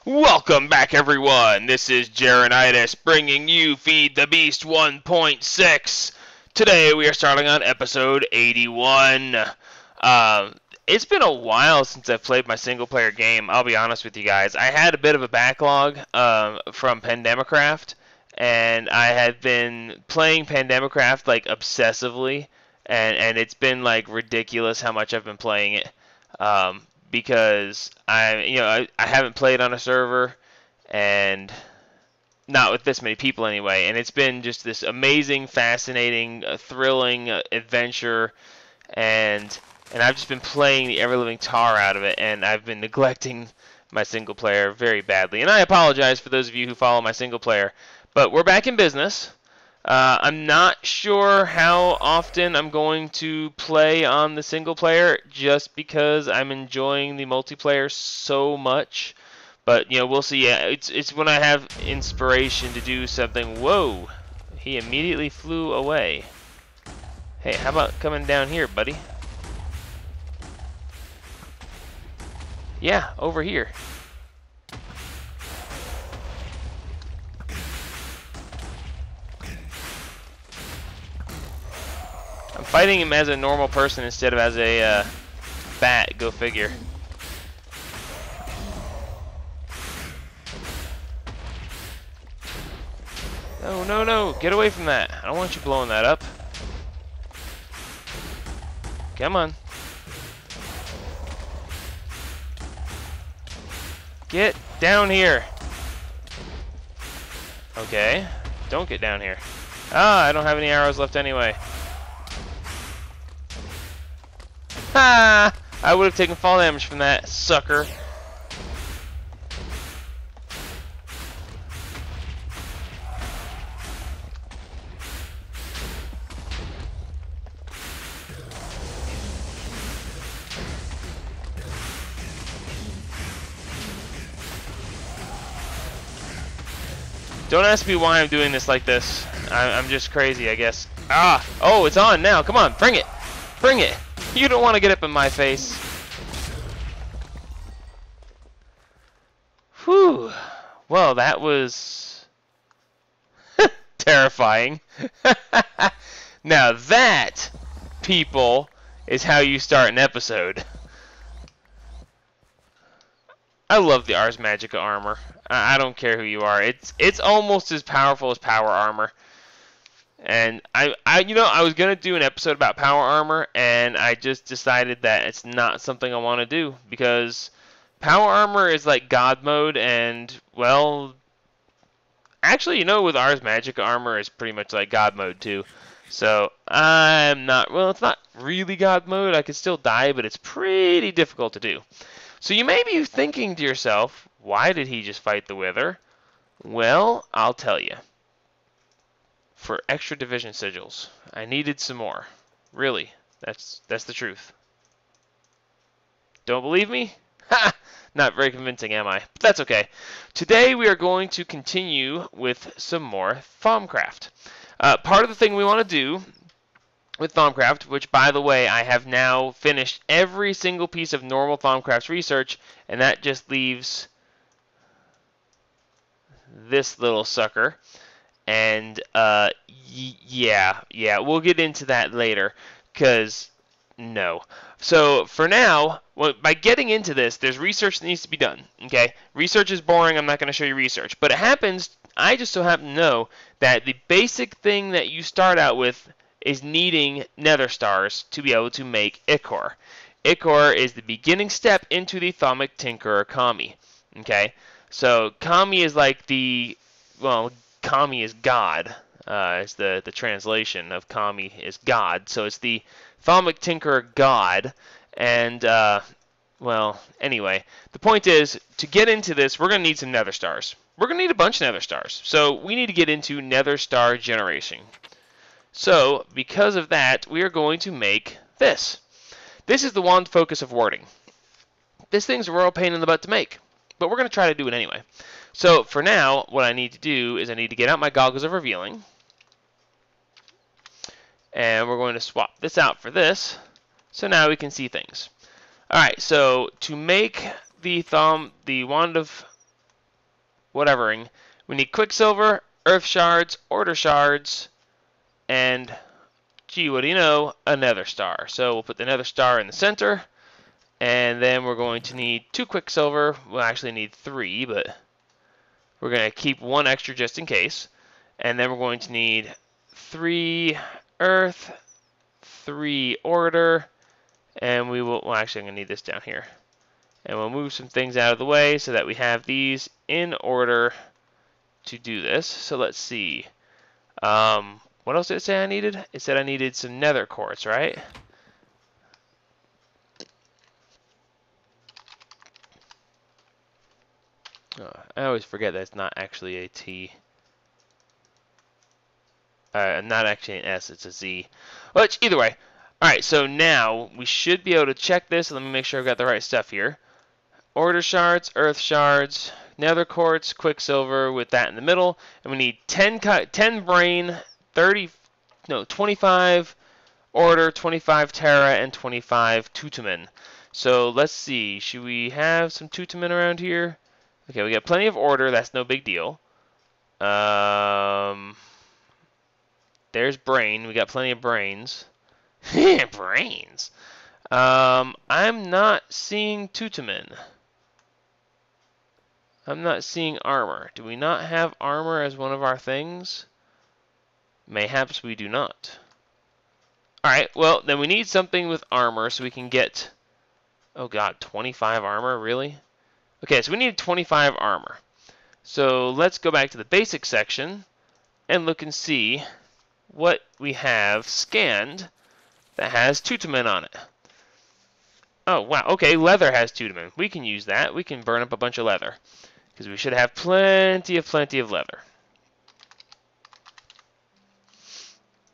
Welcome back, everyone. This is Jaronitis bringing you Feed the Beast 1.6. Today we are starting on episode 81. It's been a while since I've played my single-player game. I'll be honest with you guys. I had a bit of a backlog from Pandemicraft, and I had been playing Pandemicraft like obsessively, and it's been like ridiculous how much I've been playing it. Because I haven't played on a server, and not with this many people anyway, and it's been just this amazing, fascinating, thrilling adventure, and I've just been playing the ever-living tar out of it, and I've been neglecting my single player very badly. And I apologize for those of you who follow my single player, but we're back in business. I'm not sure how often I'm going to play on the single player, just because I'm enjoying the multiplayer so much. But we'll see. Yeah, it's when I have inspiration to do something. Whoa! He immediately flew away. Hey, how about coming down here, buddy? Yeah, over here. I'm fighting him as a normal person instead of as a bat. Go figure. No, no, no. Get away from that. I don't want you blowing that up. Come on. Get down here. Okay. Don't get down here. Ah, I don't have any arrows left anyway. Ha! I would have taken fall damage from that sucker. Don't ask me why I'm doing this like this. I'm just crazy, I guess. Ah! Oh, it's on now. Come on, bring it. Bring it. You don't want to get up in my face. Whew. Well, that was terrifying. Now that, people, is how you start an episode. I love the Ars Magica armor. I don't care who you are. It's almost as powerful as power armor. And I was gonna do an episode about power armor, and I just decided that it's not something I want to do, because power armor is like God mode, and well, actually, with Ars Magica armor is pretty much like God mode too. So I'm not. Well, it's not really God mode. I could still die, but it's pretty difficult to do. So you may be thinking to yourself, why did he just fight the Wither? Well, I'll tell you. For extra division sigils. I needed some more. Really. That's the truth. Don't believe me? Ha! Not very convincing, am I? But that's okay. Today we are going to continue with some more Thaumcraft. Part of the thing we want to do with Thaumcraft, which, by the way, I have now finished every single piece of normal Thaumcraft research, and that just leaves this little sucker. And, yeah, we'll get into that later, because, no. So, for now, by getting into this, there's research that needs to be done, okay? Research is boring, I'm not going to show you research. But it happens, I just so happen to know that the basic thing that you start out with is needing nether stars to be able to make ichor. Ichor is the beginning step into the Thaumic Tinkerer Kami, okay? So, Kami is like the, well, Kami is God, is the translation of Kami is God. So it's the Thaumic Tinkerer God, and, well, anyway. The point is, to get into this, we're going to need some nether stars. We're going to need a bunch of nether stars. So we need to get into nether star generation. So, because of that, we are going to make this. This is the wand focus of warding. This thing's a royal pain in the butt to make, but we're going to try to do it anyway. So, for now, what I need to do is I need to get out my goggles of revealing. And we're going to swap this out for this. So now we can see things. Alright, so to make the wand of whatevering. We need quicksilver, earth shards, order shards, and, gee, what do you know, a nether star. So we'll put the nether star in the center, and then we're going to need 2 quicksilver. We'll actually need 3, but we're going to keep 1 extra just in case. And then we're going to need 3 earth, 3 order, and we will, well, actually I'm going to need this down here. And we'll move some things out of the way so that we have these in order to do this. So let's see. What else did it say I needed? It said I needed some nether quartz, right? Oh, I always forget that it's not actually a T. Not actually an S, it's a Z. Which, either way. Alright, so now we should be able to check this. Let me make sure I've got the right stuff here. Order shards, earth shards, nether quartz, quicksilver with that in the middle. And we need 10 brain, 25 order, 25 terra, and 25 tutamen. So let's see. Should we have some tutamen around here? Okay, we got plenty of order. That's no big deal. There's brain. We got plenty of brains. Brains. I'm not seeing tutamen. I'm not seeing armor. Do we not have armor as one of our things? Mayhaps we do not. Alright, well, then we need something with armor so we can get... Oh god, 25 armor? Really? Okay, so we need 25 armor. So let's go back to the basic section and look and see what we have scanned that has tutamen on it. Oh, wow. Okay, leather has tutamen. We can use that. We can burn up a bunch of leather. Because we should have plenty of leather.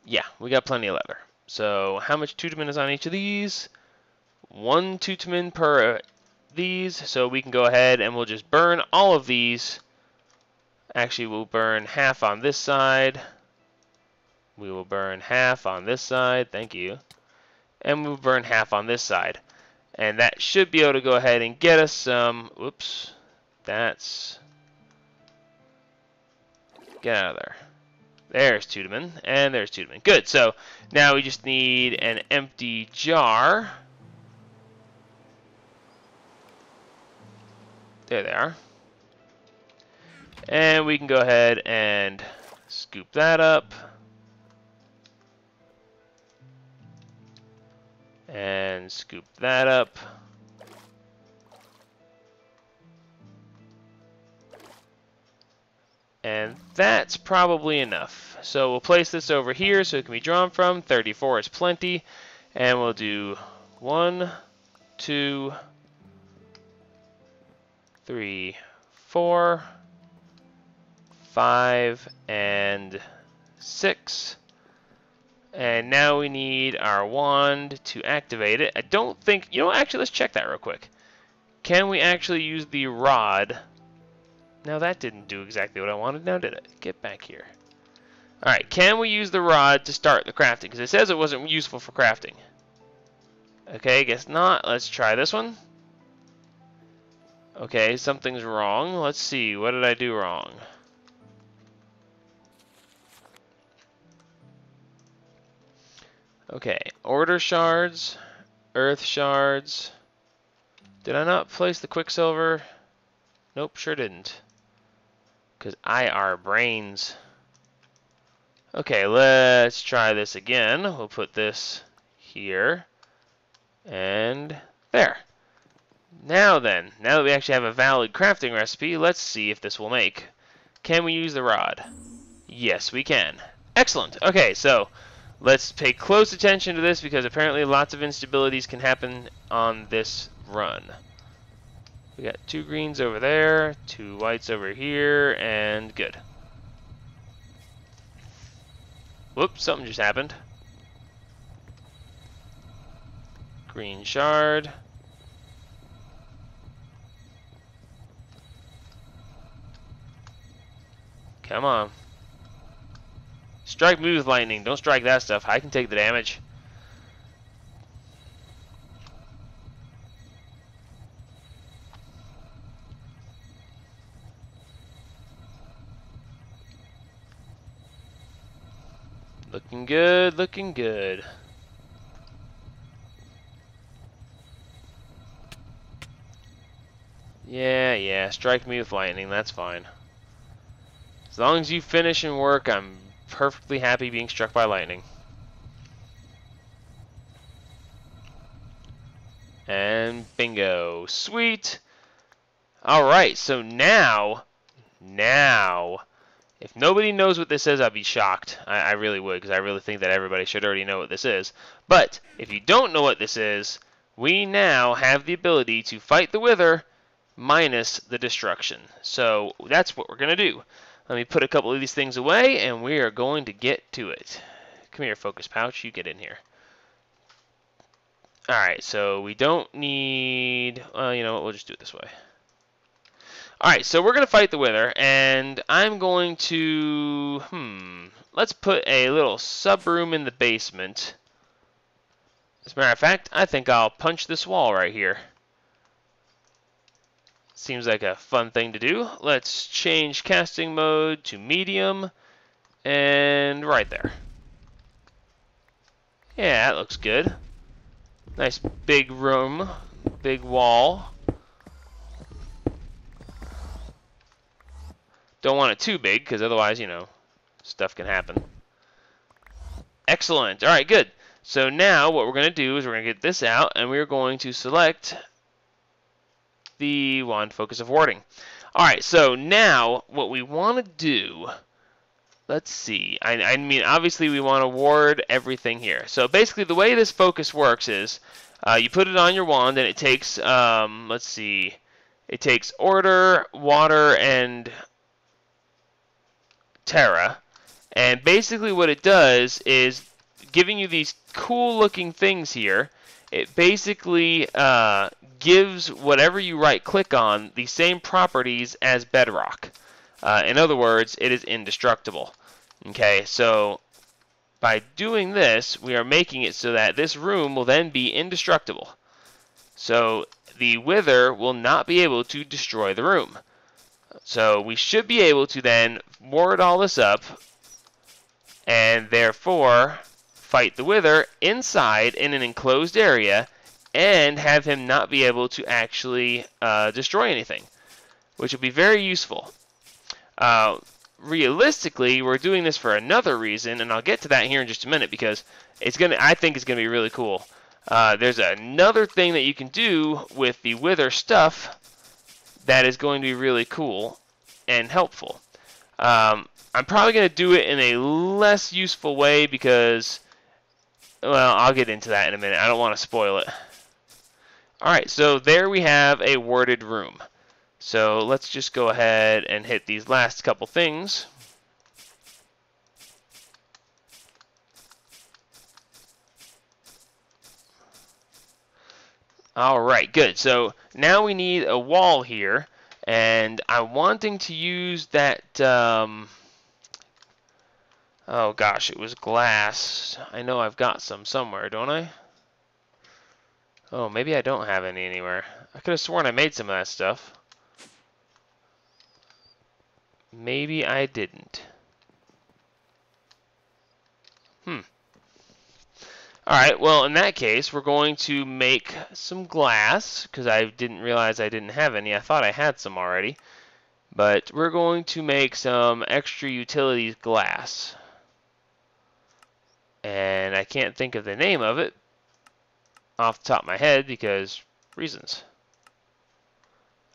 Yeah, we got plenty of leather. So how much tutamen is on each of these? 1 tutamen per these. So we can go ahead and we'll just burn all of these. Actually, we'll burn half on this side. We will burn half on this side. Thank you. And we'll burn half on this side. And that should be able to go ahead and get us some... Whoops. That's... Get out of there. There's tutamen. And there's tutamen. Good. So now we just need an empty jar. There they are. And we can go ahead and scoop that up. And scoop that up. And that's probably enough. So we'll place this over here so it can be drawn from. 34 is plenty. And we'll do 1, 2, 3, 4, 5, and 6. And now we need our wand to activate it. I don't think... You know what? Actually, let's check that real quick. Can we actually use the rod? Now, that didn't do exactly what I wanted. Now, did it? Get back here. Alright, can we use the rod to start the crafting? Because it says it wasn't useful for crafting. Okay, guess not. Let's try this one. Okay, something's wrong. Let's see. What did I do wrong? Okay, order shards, earth shards. Did I not place the quicksilver? Nope, sure didn't. Because I are brains. Okay, let's try this again. We'll put this here. And there. Now then, now that we actually have a valid crafting recipe, let's see if this will make. Can we use the rod? Yes, we can. Excellent. Okay, so let's pay close attention to this because apparently lots of instabilities can happen on this run. We got 2 greens over there, 2 whites over here, and good. Whoops, something just happened. Green shard. Come on. Strike me with lightning. Don't strike that stuff. I can take the damage. Looking good, looking good. Yeah, strike me with lightning, that's fine. As long as you finish and work, I'm perfectly happy being struck by lightning. And bingo. Sweet! Alright, so now, if nobody knows what this is, I'd be shocked. I really would, because I really think that everybody should already know what this is. But, if you don't know what this is, we now have the ability to fight the Wither minus the destruction. So, that's what we're going to do. Let me put a couple of these things away, and we are going to get to it. Come here, Focus Pouch. You get in here. Alright, so we don't need... you know what? We'll just do it this way. Alright, so we're going to fight the Wither, and I'm going to... let's put a little sub-room in the basement. As a matter of fact, I think I'll punch this wall right here. Seems like a fun thing to do. Let's change casting mode to medium, and right there. Yeah, that looks good. Nice big room, big wall. Don't want it too big, because otherwise, you know, stuff can happen. Excellent. All right, good. So now what we're going to do is we're going to get this out, and we're going to select the wand focus of warding. All right, so now what we want to do, let's see. I mean, obviously we want to ward everything here. So basically the way this focus works is you put it on your wand, and it takes, let's see, it takes order, water, and Terra, and basically what it does is giving you these cool looking things here. It basically gives whatever you right click on the same properties as bedrock. In other words, it is indestructible. Okay, so by doing this, we are making it so that this room will then be indestructible. So the Wither will not be able to destroy the room. So we should be able to then ward all this up, and therefore fight the Wither inside in an enclosed area, and have him not be able to actually destroy anything, which will be very useful. Realistically, we're doing this for another reason, and I'll get to that here in just a minute, because I think it's gonna be really cool. There's another thing that you can do with the Wither stuff that is going to be really cool and helpful. I'm probably going to do it in a less useful way because, well, I'll get into that in a minute. I don't want to spoil it. Alright, so there we have a warded room. So let's just go ahead and hit these last couple things. Alright, good. So now we need a wall here, and I'm wanting to use that, oh gosh, it was glass. I know I've got some somewhere, don't I? Oh, maybe I don't have any anywhere. I could have sworn I made some of that stuff. Maybe I didn't. Alright, well, in that case, we're going to make some glass, because I didn't realize I didn't have any. I thought I had some already. But we're going to make some extra utilities glass. And I can't think of the name of it off the top of my head, because reasons.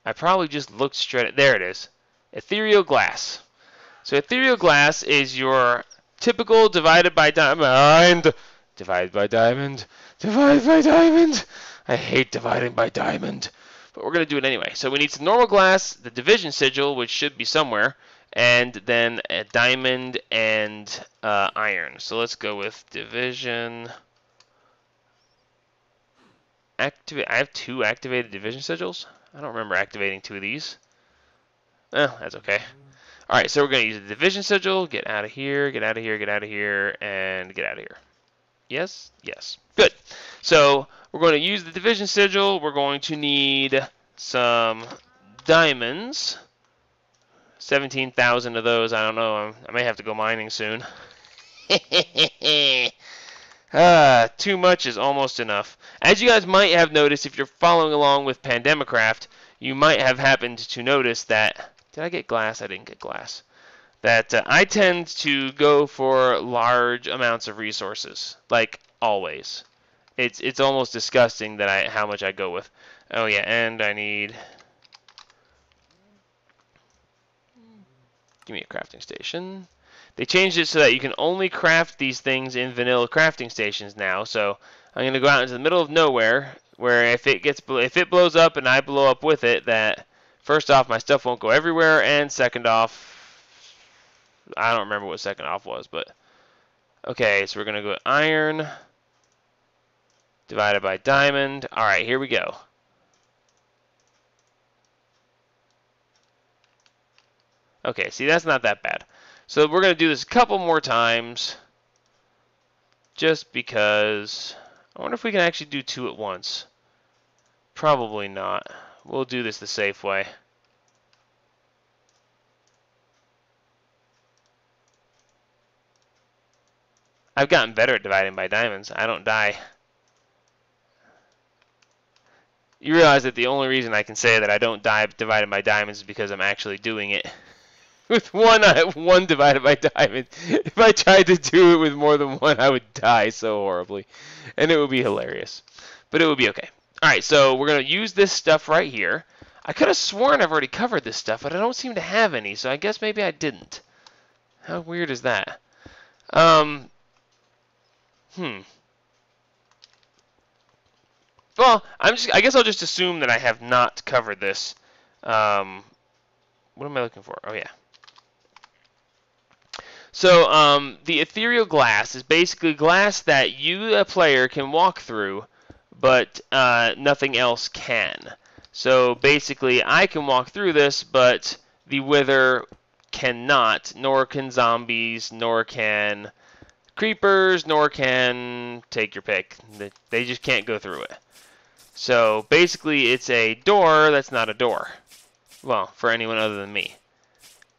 I probably just looked straight at... There it is. Ethereal glass. So ethereal glass is your typical divided by diamond... Divide by diamond. Divide by diamond. I hate dividing by diamond. But we're going to do it anyway. So we need some normal glass, the division sigil, which should be somewhere, and then a diamond and iron. So let's go with division. Activate. I have 2 activated division sigils. I don't remember activating 2 of these. That's okay. Alright, so we're going to use the division sigil. Get out of here, get out of here, get out of here, and get out of here. Yes? Yes. Good. So we're going to use the division sigil. We're going to need some diamonds. 17,000 of those. I don't know. I may have to go mining soon. Too much is almost enough. As you guys might have noticed, if you're following along with Pandemicraft, you might have happened to notice that... Did I get glass? I didn't get glass. That I tend to go for large amounts of resources, like always. It's almost disgusting that how much I go with. Oh yeah, and I need... Give me a crafting station. They changed it so that you can only craft these things in vanilla crafting stations now. So I'm going to go out into the middle of nowhere, where if it blows up and I blow up with it, that first off my stuff won't go everywhere, and second off, I don't remember what second off was, but okay. So we're going to go iron divided by diamond. All right, here we go. Okay, see, that's not that bad. So we're going to do this a couple more times, just because. I wonder if we can actually do two at once. Probably not. We'll do this the safe way. I've gotten better at dividing by diamonds. I don't die. You realize that the only reason I can say that I don't die divided by diamonds is because I'm actually doing it. With one, I have one divided by diamond. If I tried to do it with more than one, I would die so horribly. And it would be hilarious. But it would be okay. Alright, so we're going to use this stuff right here. I could have sworn I've already covered this stuff, but I don't seem to have any, so I guess maybe I didn't. How weird is that? Well, I guess I'll just assume that I have not covered this. What am I looking for? Oh, yeah. So, the ethereal glass is basically glass that you, a player, can walk through, but nothing else can. So, basically, I can walk through this, but the Wither cannot, nor can zombies, nor can creepers, nor can take your pick. They just can't go through it. So, basically, it's a door that's not a door. Well, for anyone other than me.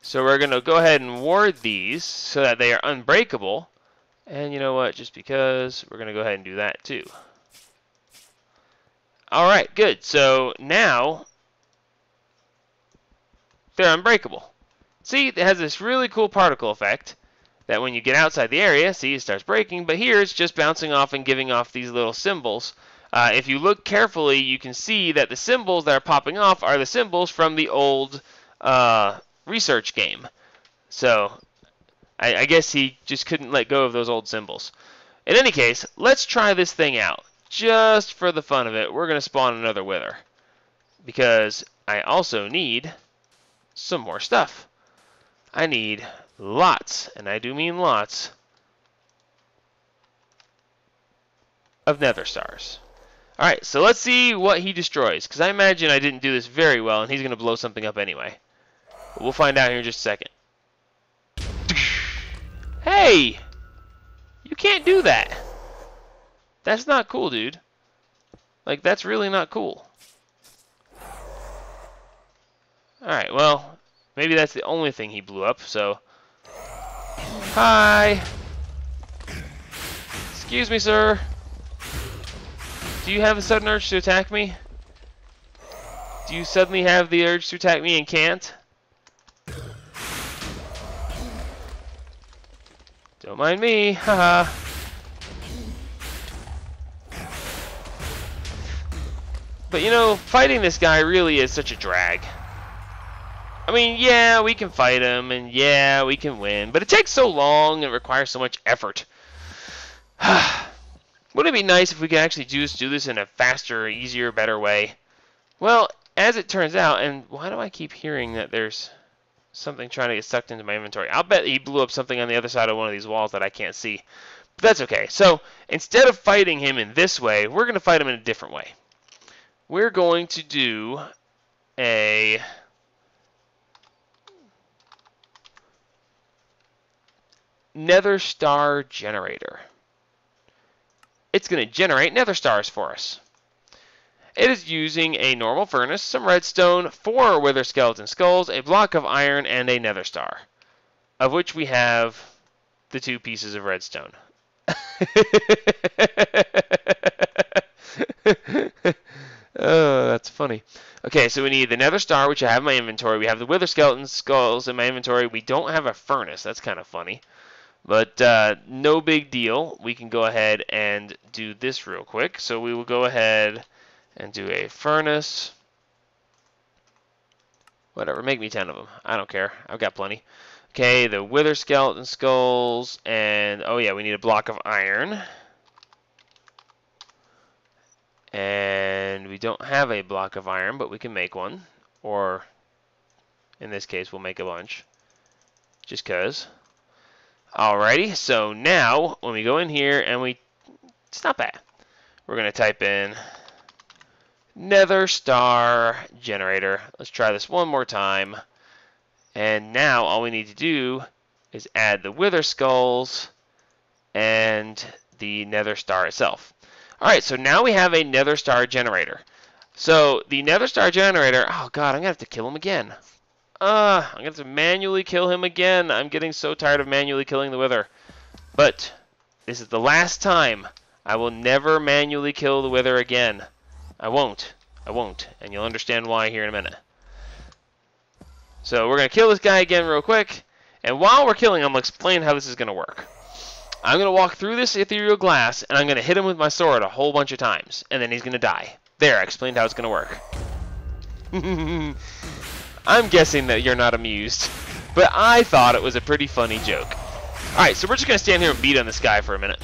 So we're going to go ahead and ward these so that they are unbreakable. And you know what? Just because, we're going to go ahead and do that too. Alright, good. So now, they're unbreakable. See, it has this really cool particle effect that when you get outside the area, see, it starts breaking. But here, it's just bouncing off and giving off these little symbols. If you look carefully, you can see that the symbols that are popping off are the symbols from the old research game. So I guess he just couldn't let go of those old symbols. In any case, let's try this thing out. Just for the fun of it, we're going to spawn another Wither. Because I also need some more stuff. I need lots, and I do mean lots, of Nether stars. Alright, so let's see what he destroys. Because I imagine I didn't do this very well, and he's going to blow something up anyway. But we'll find out here in just a second. Hey! You can't do that. That's not cool, dude. Like, that's really not cool. Alright, well, maybe that's the only thing he blew up, so... Hi! Excuse me, sir. Do you have a sudden urge to attack me? Do you suddenly have the urge to attack me and can't? Don't mind me, haha. But you know, fighting this guy really is such a drag. I mean, yeah, we can fight him, and yeah, we can win, but it takes so long and requires so much effort. Wouldn't it be nice if we could actually just do this in a faster, easier, better way? Well, as it turns out, and why do I keep hearing that there's something trying to get sucked into my inventory? I'll bet he blew up something on the other side of one of these walls that I can't see. But that's okay. So, instead of fighting him in this way, we're going to fight him in a different way. We're going to do a... Nether Star Generator. It's going to generate Nether Stars for us. It is using a normal furnace, some redstone, 4 Wither skeleton skulls, a block of iron, and a Nether Star. Of which we have the 2 pieces of redstone. Oh, that's funny. Okay, so we need the Nether Star, which I have in my inventory. We have the Wither Skeleton Skulls in my inventory. We don't have a furnace. That's kind of funny. But no big deal. We can go ahead and do this real quick. So we will go ahead and do a furnace. Whatever, make me 10 of them. I don't care. I've got plenty. Okay, the Wither Skeleton Skulls, and oh yeah, we need a block of iron. And we don't have a block of iron, but we can make one. Or, in this case, we'll make a bunch. Just 'cause. Alrighty, so now, when we go in here and it's not bad. We're going to type in Nether Star Generator. Let's try this one more time. And now all we need to do is add the Wither Skulls and the Nether Star itself. Alright, so now we have a Nether Star Generator. So the Nether Star Generator, oh god, I'm going to have to kill him again. I'm going to have to manually kill him again. I'm getting so tired of manually killing the Wither. But this is the last time. I will never manually kill the Wither again. I won't. I won't. And you'll understand why here in a minute. So we're going to kill this guy again real quick. And while we're killing him, I'll explain how this is going to work. I'm going to walk through this ethereal glass, and I'm going to hit him with my sword a whole bunch of times. And then he's going to die. There, I explained how it's going to work. I'm guessing that you're not amused. But I thought it was a pretty funny joke. Alright, so we're just going to stand here and beat on this guy for a minute.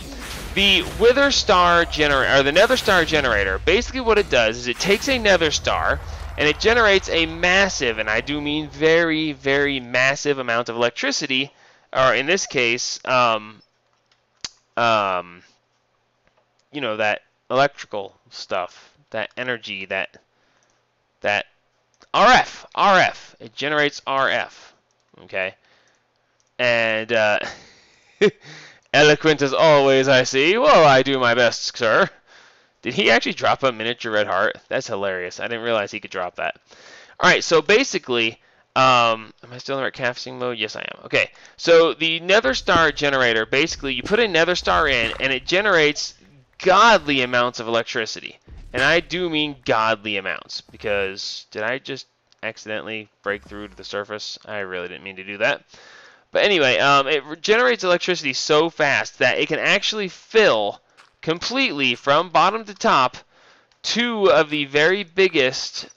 The Wither Star Generator, or the Nether Star Generator, basically what it does is it takes a Nether Star, and it generates a massive, and I do mean very, very massive amount of electricity, or in this case, you know, that electrical stuff, that energy, that RF. It generates RF, okay? And, eloquent as always, I see. Well, I do my best, sir. Did he actually drop a miniature red heart? That's hilarious. I didn't realize he could drop that. Alright, so basically, am I still in the right casting mode? Yes, I am. Okay, so the Nether Star Generator, basically, you put a Nether Star in, and it generates godly amounts of electricity. And I do mean godly amounts, because did I just accidentally break through to the surface? I really didn't mean to do that. But anyway, it generates electricity so fast that it can actually fill completely from bottom to top 2 of the very biggest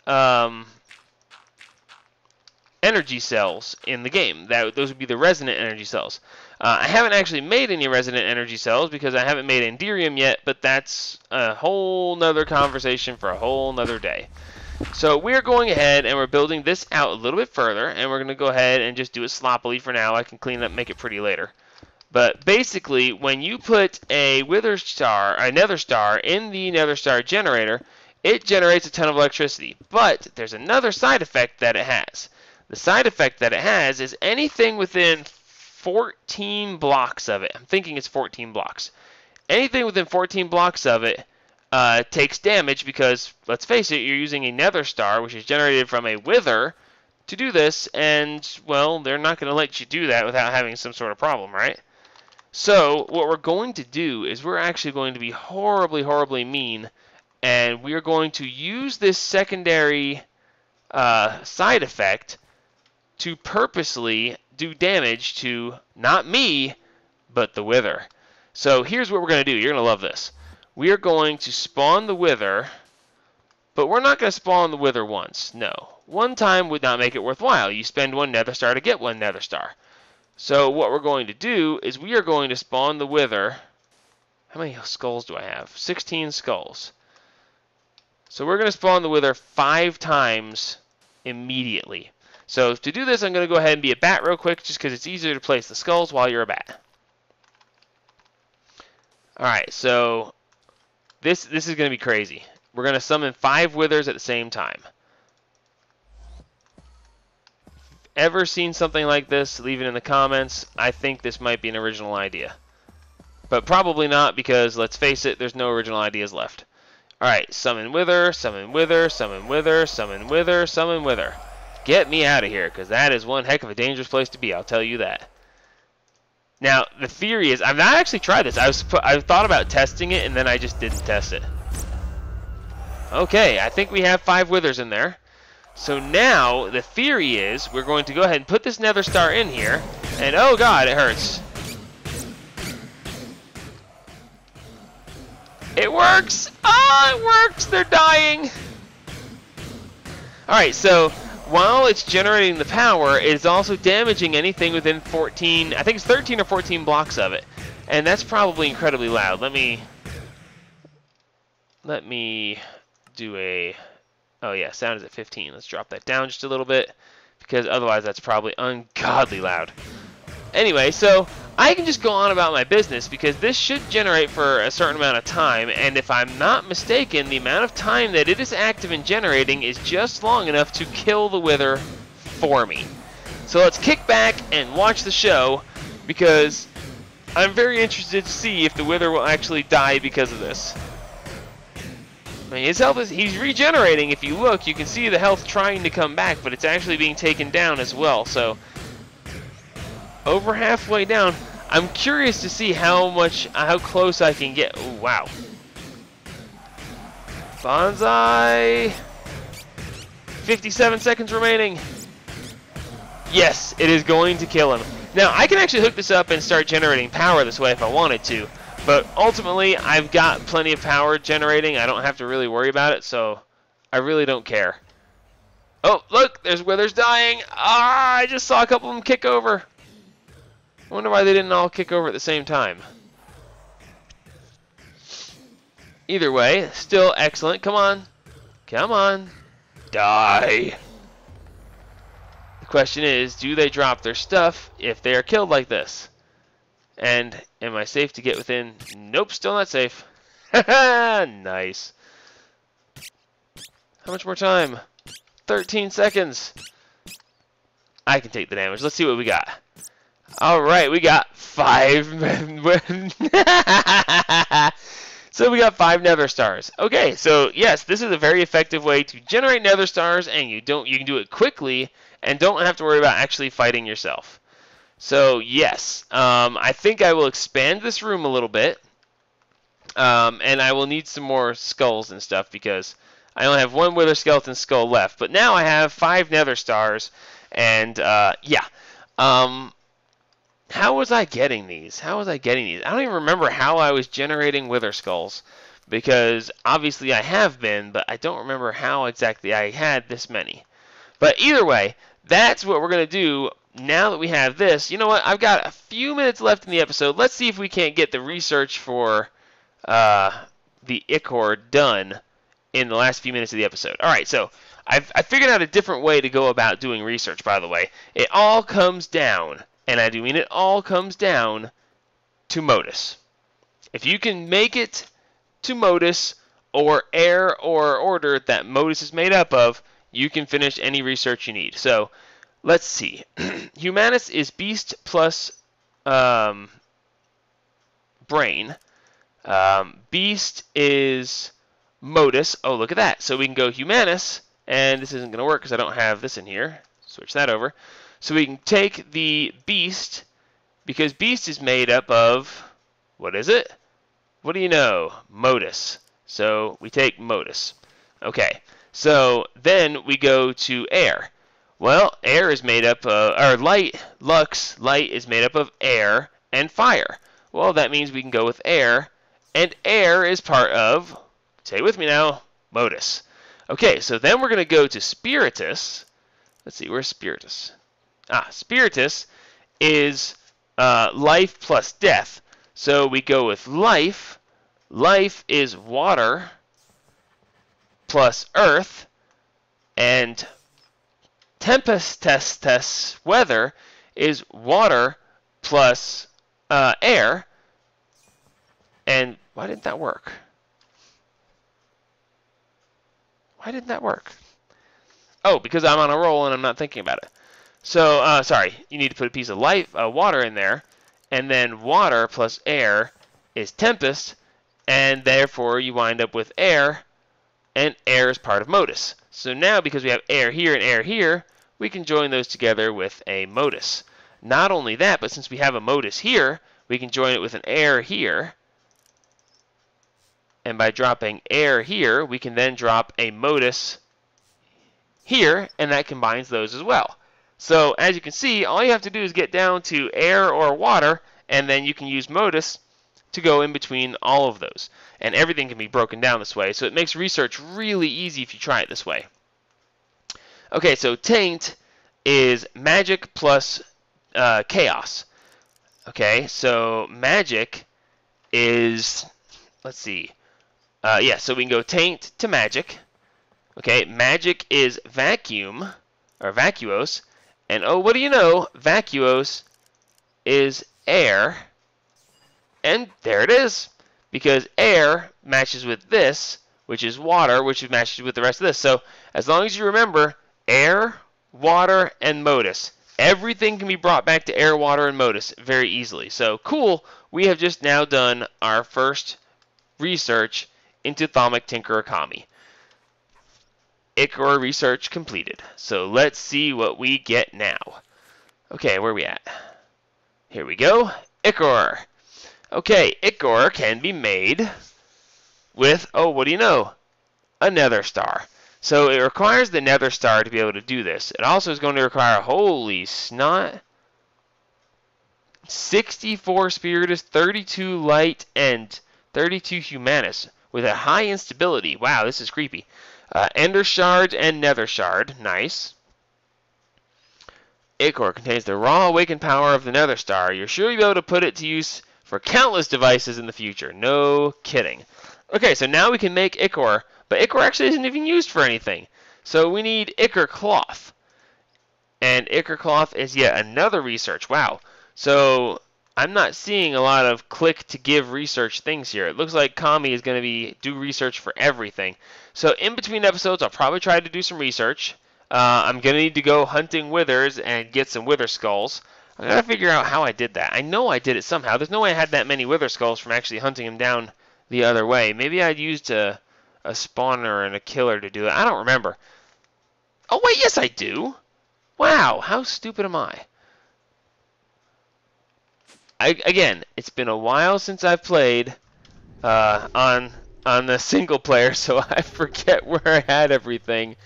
energy cells in the game. Those would be the resonant energy cells. I haven't actually made any resonant energy cells because I haven't made Enderium yet, but that's a whole nother conversation for a whole nother day. So we're going ahead and we're building this out a little bit further, and we're going to go ahead and just do it sloppily for now. I can clean it up, make it pretty later. But basically, when you put a Nether Star in the Nether Star Generator, it generates a ton of electricity. But there's another side effect that it has. The side effect that it has is anything within 14 blocks of it. I'm thinking it's 14 blocks. Anything within 14 blocks of it takes damage because, let's face it, you're using a Nether Star, which is generated from a Wither, to do this, and, well, they're not going to let you do that without having some sort of problem, right? So, what we're going to do is we're actually going to be horribly, horribly mean, and we are going to use this secondary side effect to purposely do damage to, not me, but the Wither. So, here's what we're going to do. You're going to love this. We are going to spawn the Wither, but we're not going to spawn the Wither once. No. One time would not make it worthwhile. You spend 1 Nether Star to get 1 Nether Star. So what we're going to do is we are going to spawn the Wither. How many skulls do I have? 16 skulls. So we're going to spawn the Wither 5 times immediately. So to do this, I'm going to go ahead and be a bat real quick, just because it's easier to place the skulls while you're a bat. Alright, so this is going to be crazy. We're going to summon 5 Withers at the same time. Ever seen something like this? Leave it in the comments. I think this might be an original idea. But probably not, because let's face it, there's no original ideas left. Alright, summon Wither, summon Wither, summon Wither, summon Wither, summon Wither. Get me out of here, because that is one heck of a dangerous place to be, I'll tell you that. Now, the theory is, I've not actually tried this. I've thought about testing it, and then I just didn't test it. Okay, I think we have 5 withers in there. So now, the theory is, we're going to go ahead and put this nether star in here, and oh god, it hurts. It works! Oh, it works! They're dying! Alright, so while it's generating the power, it's also damaging anything within 14, I think it's 13 or 14 blocks of it. And that's probably incredibly loud. Let me do a, oh yeah, sound is at 15. Let's drop that down just a little bit, because otherwise that's probably ungodly loud. Anyway, so I can just go on about my business because this should generate for a certain amount of time, and if I'm not mistaken, the amount of time that it is active in generating is just long enough to kill the wither for me. So let's kick back and watch the show, because I'm very interested to see if the wither will actually die because of this. I mean, his health is, he's regenerating. If you look, you can see the health trying to come back, but it's actually being taken down as well. So over halfway down, I'm curious to see how close I can get. Ooh, wow. Bonsai. 57 seconds remaining. Yes, it is going to kill him. Now, I can actually hook this up and start generating power this way if I wanted to, but ultimately, I've got plenty of power generating. I don't have to really worry about it, so I really don't care. Oh, look, there's withers dying. Ah, I just saw a couple of them kick over. I wonder why they didn't all kick over at the same time. Either way, still excellent. Come on. Come on. Die. The question is, do they drop their stuff if they are killed like this? And am I safe to get within? Nope, still not safe. Nice. How much more time? 13 seconds. I can take the damage. Let's see what we got. Alright, we got 5. So we got 5 nether stars. Okay, so yes, this is a very effective way to generate nether stars, and you can do it quickly and don't have to worry about actually fighting yourself. So yes, I think I will expand this room a little bit, and I will need some more skulls and stuff because I only have 1 wither skeleton skull left. But now I have 5 nether stars, and yeah. How was I getting these? How was I getting these? I don't even remember how I was generating wither skulls, because obviously I have been, but I don't remember how exactly I had this many. But either way, that's what we're going to do now that we have this. You know what? I've got a few minutes left in the episode. Let's see if we can't get the research for the ichor done in the last few minutes of the episode. Alright, so I figured out a different way to go about doing research, by the way. It all comes down, and I do mean it all comes down, to modus. If you can make it to modus, or air, or order that modus is made up of, you can finish any research you need. So, let's see. Humanus is beast plus brain. Beast is modus. Oh, look at that. So we can go Humanus, and this isn't going to work because I don't have this in here. Switch that over. So we can take the beast, because beast is made up of, what is it? What do you know? Modus. So we take modus. Okay. So then we go to air. Well, air is made up of, or light, lux, light is made up of air and fire. Well, that means we can go with air, and air is part of, say it with me now, modus. Okay, so then we're going to go to spiritus. Let's see, where's spiritus? Ah, spiritus is life plus death. So we go with life. Life is water plus earth, and tempestus, weather, is water plus air. And why didn't that work? Why didn't that work? Oh, because I'm on a roll and I'm not thinking about it. So, sorry, you need to put a piece of water in there, and then water plus air is tempest, and therefore you wind up with air, and air is part of modus. So now, because we have air here and air here, we can join those together with a modus. Not only that, but since we have a modus here, we can join it with an air here. And by dropping air here, we can then drop a modus here, and that combines those as well. So as you can see, all you have to do is get down to air or water, and then you can use modus to go in between all of those. And everything can be broken down this way, so it makes research really easy if you try it this way. Okay, so taint is magic plus chaos. Okay, so magic is, let's see, yeah, so we can go taint to magic. Okay, magic is vacuum, or vacuos, and oh, what do you know, vacuos is air, and there it is, because air matches with this, which is water, which matches with the rest of this. So as long as you remember air, water, and modus, everything can be brought back to air, water, and modus very easily. So cool, we have just now done our first research into Thaumic Tinkerer Kami. Ichor research completed. So let's see what we get now. Okay, where are we at? Here we go. Ichor. Okay, Ichor can be made with, oh, what do you know? A Nether star. So it requires the Nether star to be able to do this. It also is going to require, holy snot, 64 Spiritus, 32 Light, and 32 Humanus with a high instability. Wow, this is creepy. Ender Shard and Nether Shard. Nice. Ichor contains the raw awakened power of the Nether Star. You're sure you'll be able to put it to use for countless devices in the future. No kidding. Okay, so now we can make Ichor, but Ichor actually isn't even used for anything. So we need Ichor Cloth. And Ichor Cloth is yet another research. Wow. So I'm not seeing a lot of click to give research things here. It looks like Kami is going to do research for everything. So in between episodes, I'll probably try to do some research. I'm going to need to go hunting withers and get some wither skulls. I got to figure out how I did that. I know I did it somehow. There's no way I had that many wither skulls from actually hunting them down the other way. Maybe I'd used a spawner and a killer to do it. I don't remember. Oh, wait, yes I do. Wow, how stupid am I? Again, it's been a while since I've played on the single player, so I forget where I had everything.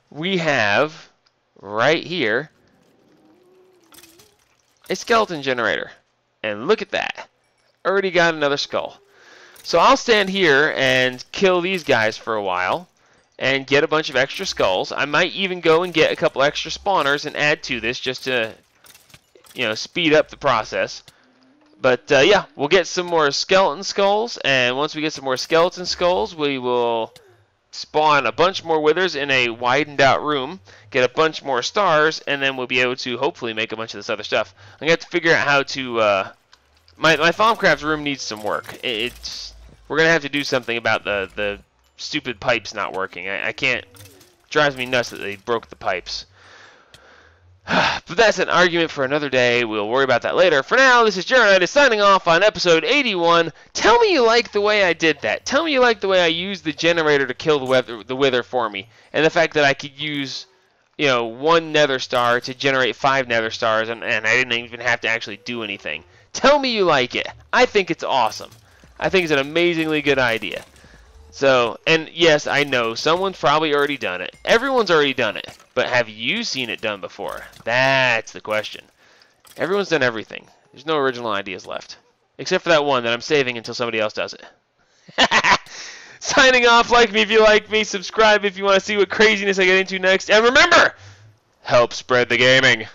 We have, right here, a skeleton generator. And look at that. Already got another skull. So I'll stand here and kill these guys for a while and get a bunch of extra skulls. I might even go and get a couple extra spawners and add to this just to, speed up the process. But yeah, we'll get some more skeleton skulls, and once we get some more skeleton skulls, we will spawn a bunch more withers in a widened out room, get a bunch more stars, and then we'll be able to hopefully make a bunch of this other stuff. I'm going to have to figure out how to... my Thaumcraft room needs some work. We're going to have to do something about the stupid pipes not working. I can't... It drives me nuts that they broke the pipes. But that's an argument for another day. We'll worry about that later. For now, this is Jeremiah signing off on episode 81. Tell me you like the way I did that. Tell me you like the way I used the generator to kill the wither for me. And the fact that I could use, one nether star to generate 5 nether stars, and I didn't even have to actually do anything. Tell me you like it. I think it's awesome. I think it's an amazingly good idea. So, and yes, I know, someone's probably already done it. Everyone's already done it. But have you seen it done before? That's the question. Everyone's done everything. There's no original ideas left. Except for that one that I'm saving until somebody else does it. Signing off, like me if you like me, subscribe if you want to see what craziness I get into next, and remember, help spread the gaming.